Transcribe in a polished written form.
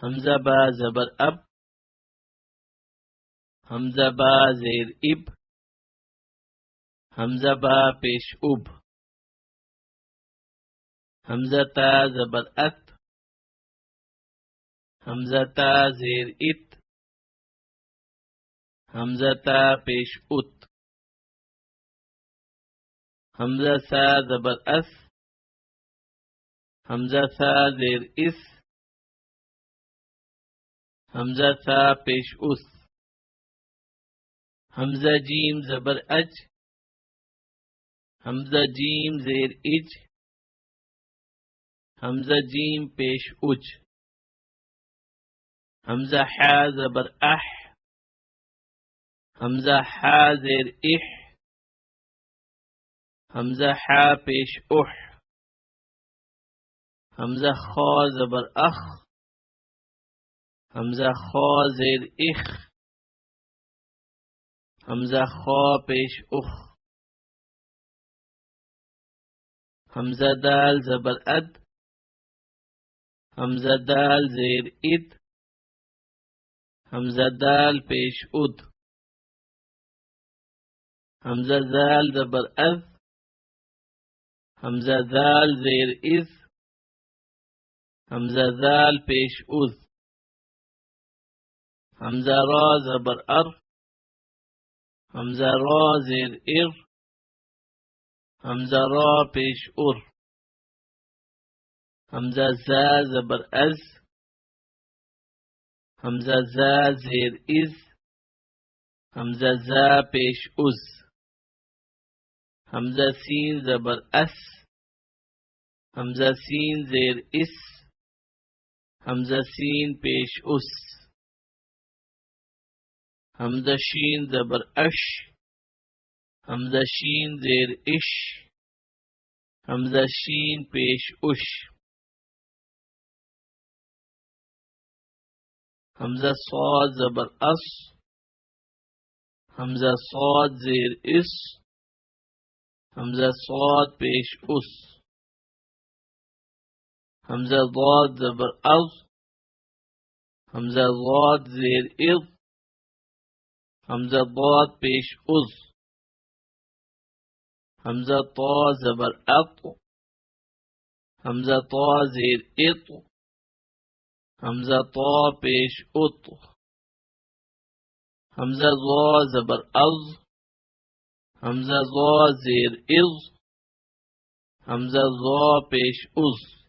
حمزہ با زبر اب، حمزہ با زیر اب، حمزہ با پیش اب، حمزہ تا زبر ات، حمزہ تا زیر ات، حمزہ تا پیش ات، حمزہ سا زبر اس، حمزہ سا زیر اس، حمزہ سا پیش اس، حمزہ جیم زبر اج، حمزہ جیم زیر اج، حمزہ جیم پیش اج، حمزہ حا زبر اح، حمزہ حا زیر اح، حمزہ حا پیش اح، حمزہ خا زبر اخ، حمزہ خا زیر اخ، حمزہ خا پیش اخ، حمزہ دال زبر اد، حمزہ دال زیر اد، حمزہ دال پیش اد، حمزہ زال زبر از، حمزہ زال زیر از، حمزہ زال پیش از، حمزہ را زبر ار، حمزہ را زیر ار، حمزہ را پیش ار، حمزہ زا زبر از، حمزہ زا زیر از، حمزہ زا پیش از، حمزہ سین زبر اس، حمزہ سین زیر اس، حمزہ سین پیش اس، حمزہ شین زبر اش، حمزہ شین زیر اش، حمزہ شین پیش اش، حمزہ صاد زبر اس، حمزہ صاد زیر اس، حمزہ صاد پیش اس، حمزہ ضاد زبر از، حمزہ ضاد زیر اض، حمزہ ضاد پیش از، حمزہ طا زبر اط، حمزہ طا زیر اط، حمزہ طا پیش اط، حمزہ ضا زبر از، حمزہ ضا زیر از، حمزہ ضا پیش از،